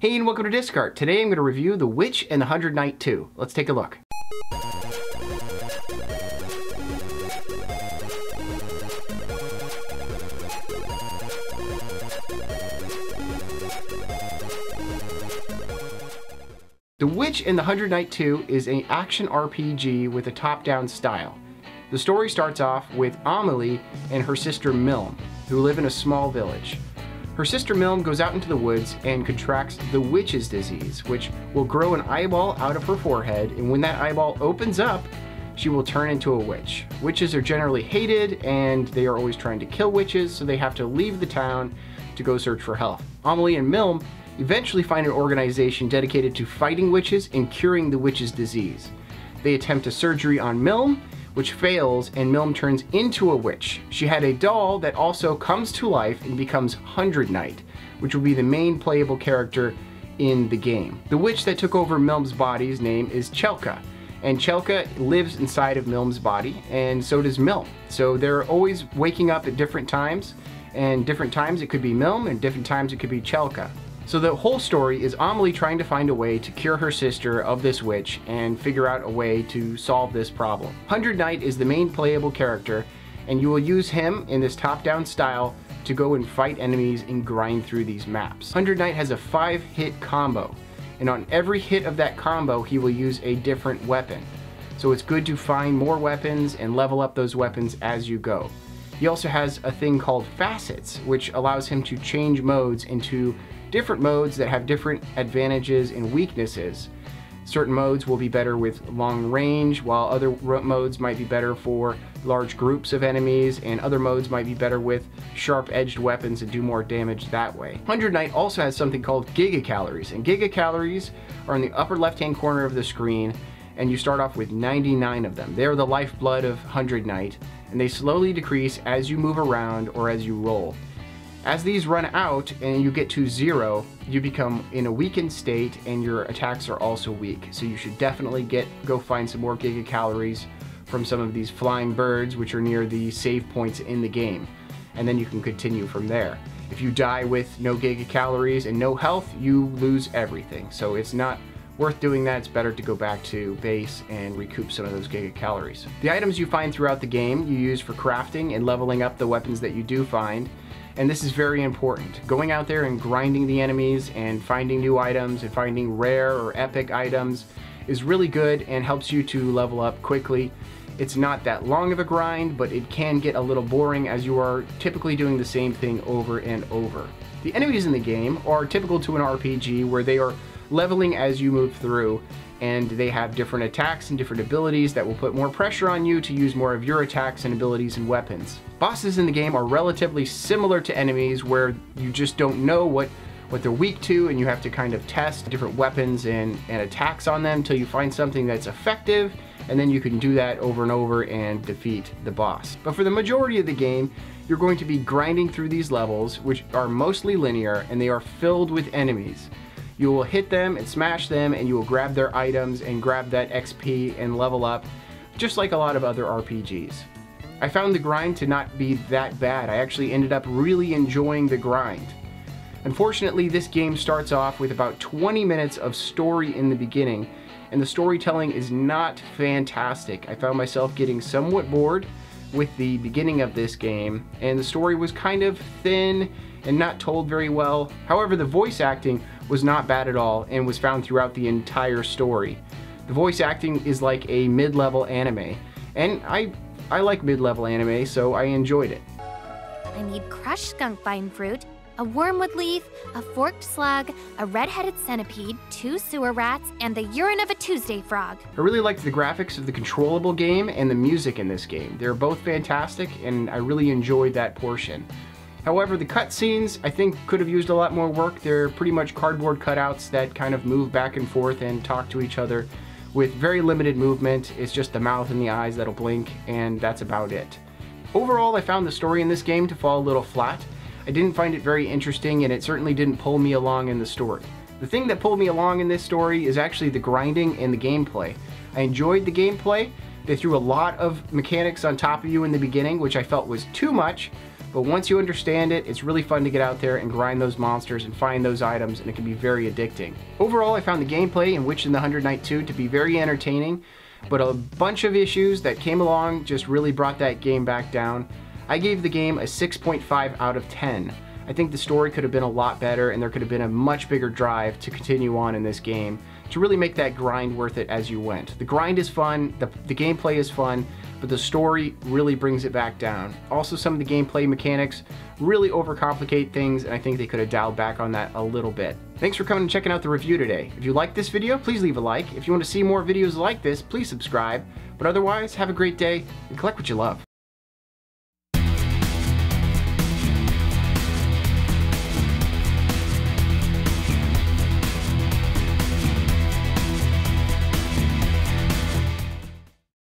Hey and welcome to Discard. Today I'm going to review The Witch and the 100 Knight 2. Let's take a look. The Witch and the 100 Knight 2 is an action RPG with a top-down style. The story starts off with Amelie and her sister Milm, who live in a small village. Her sister Milm goes out into the woods and contracts the witch's disease, which will grow an eyeball out of her forehead, and when that eyeball opens up, she will turn into a witch. Witches are generally hated, and they are always trying to kill witches, so they have to leave the town to go search for help. Amelie and Milm eventually find an organization dedicated to fighting witches and curing the witch's disease. They attempt a surgery on Milm, which fails, and Milm turns into a witch. She had a doll that also comes to life and becomes 100 Knight, which will be the main playable character in the game. The witch that took over Milm's body's name is Chelka, and Chelka lives inside of Milm's body, and so does Milm. So they're always waking up at different times, and different times it could be Milm, and different times it could be Chelka. So the whole story is Amelie trying to find a way to cure her sister of this witch and figure out a way to solve this problem. 100 Knight is the main playable character, and you will use him in this top-down style to go and fight enemies and grind through these maps. 100 Knight has a 5-hit combo, and on every hit of that combo he will use a different weapon. So it's good to find more weapons and level up those weapons as you go. He also has a thing called facets, which allows him to change modes into different modes that have different advantages and weaknesses. Certain modes will be better with long range, while other modes might be better for large groups of enemies, and other modes might be better with sharp-edged weapons and do more damage that way. 100 Knight also has something called gigacalories, and gigacalories are in the upper left-hand corner of the screen, and you start off with 99 of them. They are the lifeblood of 100 Knight, and they slowly decrease as you move around or as you roll. As these run out and you get to 0, you become in a weakened state and your attacks are also weak. So you should definitely go find some more gigacalories from some of these flying birds, which are near the save points in the game. And then you can continue from there. If you die with no gigacalories and no health, you lose everything. So it's not worth doing that. It's better to go back to base and recoup some of those gigacalories. The items you find throughout the game you use for crafting and leveling up the weapons that you do find. And this is very important. Going out there and grinding the enemies and finding new items and finding rare or epic items is really good and helps you to level up quickly. It's not that long of a grind, but it can get a little boring as you are typically doing the same thing over and over. The enemies in the game are typical to an RPG where they are leveling as you move through, and they have different attacks and different abilities that will put more pressure on you to use more of your attacks and abilities and weapons. Bosses in the game are relatively similar to enemies where you just don't know what they're weak to, and you have to kind of test different weapons and attacks on them until you find something that's effective, and then you can do that over and over and defeat the boss. But for the majority of the game, you're going to be grinding through these levels, which are mostly linear, and they are filled with enemies. You will hit them and smash them, and you will grab their items and grab that XP and level up, just like a lot of other RPGs. I found the grind to not be that bad. I actually ended up really enjoying the grind. Unfortunately, this game starts off with about 20 minutes of story in the beginning, and the storytelling is not fantastic. I found myself getting somewhat bored with the beginning of this game, and the story was kind of thin and not told very well. However, the voice acting was not bad at all and was found throughout the entire story. The voice acting is like a mid-level anime, and I like mid-level anime, so I enjoyed it. I need crushed skunk vine fruit, a wormwood leaf, a forked slug, a red-headed centipede, 2 sewer rats, and the urine of a Tuesday frog. I really liked the graphics of the controllable game and the music in this game. They're both fantastic, and I really enjoyed that portion. However, the cutscenes I think could have used a lot more work. They're pretty much cardboard cutouts that kind of move back and forth and talk to each other with very limited movement. It's just the mouth and the eyes that'll blink, and that's about it. Overall, I found the story in this game to fall a little flat. I didn't find it very interesting, and it certainly didn't pull me along in the story. The thing that pulled me along in this story is actually the grinding and the gameplay. I enjoyed the gameplay. They threw a lot of mechanics on top of you in the beginning, which I felt was too much, but once you understand it, it's really fun to get out there and grind those monsters and find those items, and it can be very addicting. Overall, I found the gameplay in Witch in the 100 Night 2 to be very entertaining, but a bunch of issues that came along just really brought that game back down. I gave the game a 6.5 out of 10. I think the story could have been a lot better, and there could have been a much bigger drive to continue on in this game to really make that grind worth it as you went. The grind is fun, the gameplay is fun, but the story really brings it back down. Also, some of the gameplay mechanics really overcomplicate things, and I think they could have dialed back on that a little bit. Thanks for coming and checking out the review today. If you liked this video, please leave a like. If you want to see more videos like this, please subscribe. But otherwise, have a great day and collect what you love.